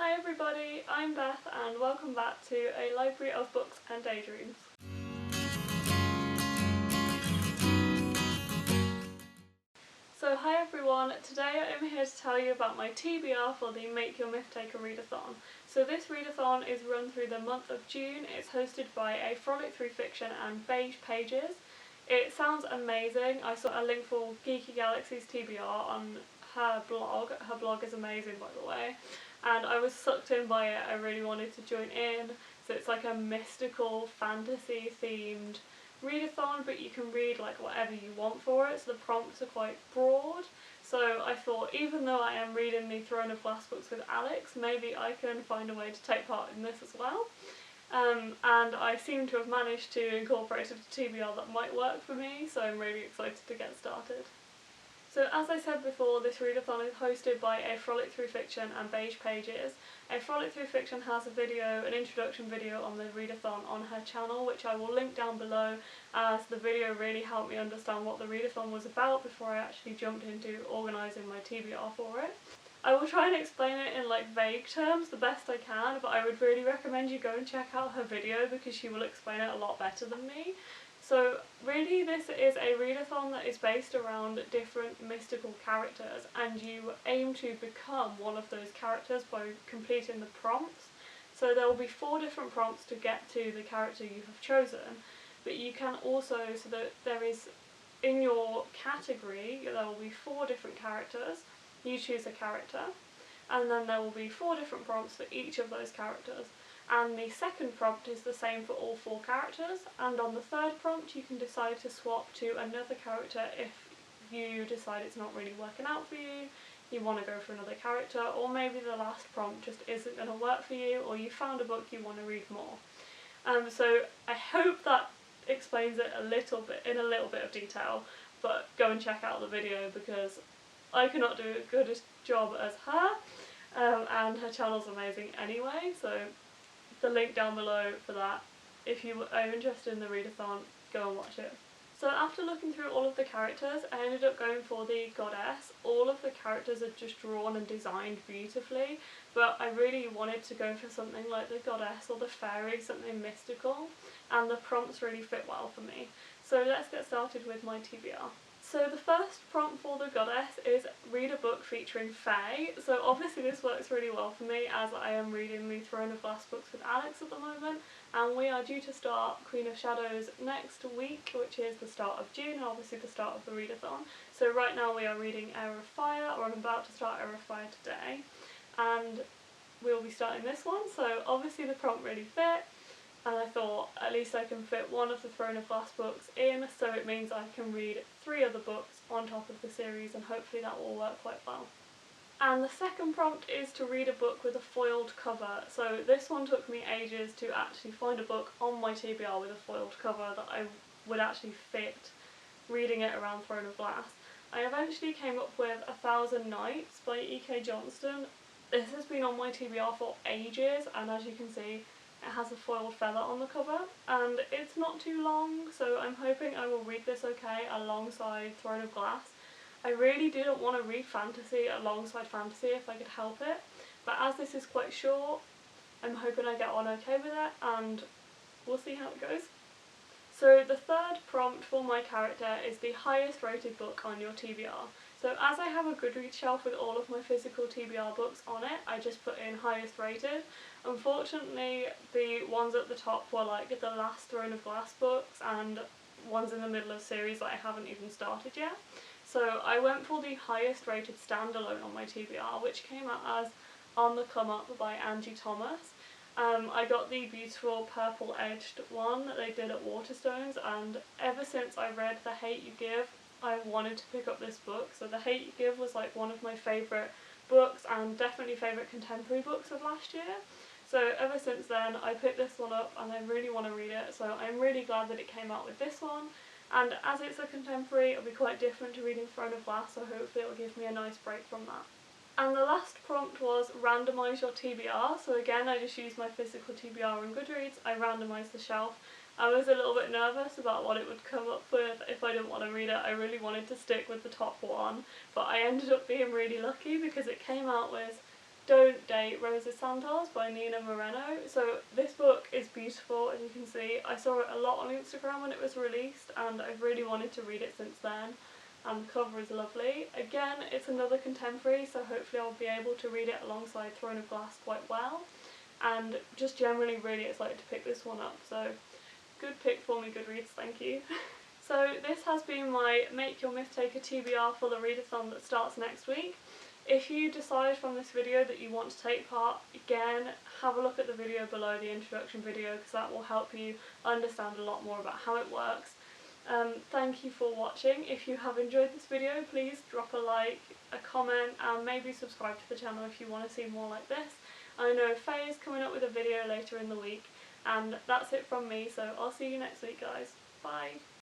Hi everybody, I'm Beth and welcome back to a library of books and daydreams. So hi everyone, today I'm here to tell you about my TBR for the Make Your Myth Taker Readathon. So this readathon is run through the month of June. It's hosted by a Frolic Through Fiction and Beige Pages. It sounds amazing. I saw a link for Geeky Galaxy's TBR on her blog. Her blog is amazing, by the way. And I was sucked in by it. I really wanted to join in. So it's like a mystical, fantasy themed readathon, but you can read like whatever you want for it, so the prompts are quite broad. So I thought, even though I am reading the Throne of Glass books with Alex, maybe I can find a way to take part in this as well. And I seem to have managed to incorporate a TBR that might work for me, so I'm really excited to get started. So as I said before, this readathon is hosted by a Frolic Through Fiction and Beige Pages. A Frolic Through Fiction has a video, an introduction video on the readathon on her channel, which I will link down below, as the video really helped me understand what the readathon was about before I actually jumped into organising my TBR for it. I will try and explain it in like vague terms the best I can, but I would really recommend you go and check out her video because she will explain it a lot better than me. So really this is a readathon that is based around different mystical characters, and you aim to become one of those characters by completing the prompts. So there will be 4 different prompts to get to the character you have chosen, but you can also, so that there is, in your category, there will be 4 different characters. You choose a character, and then there will be 4 different prompts for each of those characters. And the second prompt is the same for all 4 characters, and on the third prompt you can decide to swap to another character if you decide it's not really working out for you, you want to go for another character, or maybe the last prompt just isn't going to work for you, or you found a book you want to read more. So I hope that explains it a little bit, in a little bit of detail, but go and check out the video because I cannot do as good a job as her, and her channel's amazing anyway, so the link down below for that. If you are interested in the readathon, go and watch it. So after looking through all of the characters, I ended up going for the goddess. All of the characters are just drawn and designed beautifully, but I really wanted to go for something like the goddess or the fairy, something mystical, and the prompts really fit well for me. So let's get started with my TBR. So the first prompt for the goddess is read a book featuring Faye. So obviously this works really well for me as I am reading the Throne of Glass books with Alex at the moment, and we are due to start Queen of Shadows next week, which is the start of June and obviously the start of the readathon. So right now we are reading Heir of Fire, or I'm about to start Heir of Fire today, and we'll be starting this one, so obviously the prompt really fit. And I thought at least I can fit one of the Throne of Glass books in, so it means I can read 3 other books on top of the series, and hopefully that will work quite well. And the second prompt is to read a book with a foiled cover. So this one took me ages to actually find a book on my TBR with a foiled cover that I would actually fit reading it around Throne of Glass. I eventually came up with 1000 Nights by E.K. Johnston. This has been on my TBR for ages, and as you can see, it has a foiled feather on the cover, and it's not too long, so I'm hoping I will read this okay alongside Throne of Glass. I really didn't want to read fantasy alongside fantasy if I could help it, but as this is quite short, I'm hoping I get on okay with it, and we'll see how it goes. So the third prompt for my character is the highest rated book on your TBR. So as I have a Goodreads shelf with all of my physical TBR books on it, I just put in highest rated. Unfortunately, the ones at the top were like the last Throne of Glass books and ones in the middle of series that I haven't even started yet. So I went for the highest rated standalone on my TBR, which came out as On the Come Up by Angie Thomas. I got the beautiful purple edged one that they did at Waterstones, and ever since I read The Hate You Give, I wanted to pick up this book. So The Hate You Give was like one of my favourite books, and definitely favourite contemporary books of last year. So ever since then I picked this one up and I really want to read it, so I'm really glad that it came out with this one. And as it's a contemporary, it'll be quite different to reading Throne of Glass, so hopefully it'll give me a nice break from that. And the last prompt was randomise your TBR. So again, I just used my physical TBR on Goodreads. I randomised the shelf. I was a little bit nervous about what it would come up with if I didn't want to read it. I really wanted to stick with the top one, but I ended up being really lucky because it came out with Don't Date Rosa Santos by Nina Moreno. So this book is beautiful, as you can see. I saw it a lot on Instagram when it was released, and I've really wanted to read it since then. And the cover is lovely. Again, it's another contemporary, so hopefully I'll be able to read it alongside Throne of Glass quite well. And just generally really excited to pick this one up, so good pick for me, Goodreads, thank you. So this has been my Make Your Myth Taker TBR for the readathon that starts next week. If you decide from this video that you want to take part, again, have a look at the video below, the introduction video, because that will help you understand a lot more about how it works. Thank you for watching. If you have enjoyed this video, please drop a like, a comment, and maybe subscribe to the channel if you want to see more like this. I know Faye is coming up with a video later in the week, and that's it from me, so I'll see you next week, guys. Bye!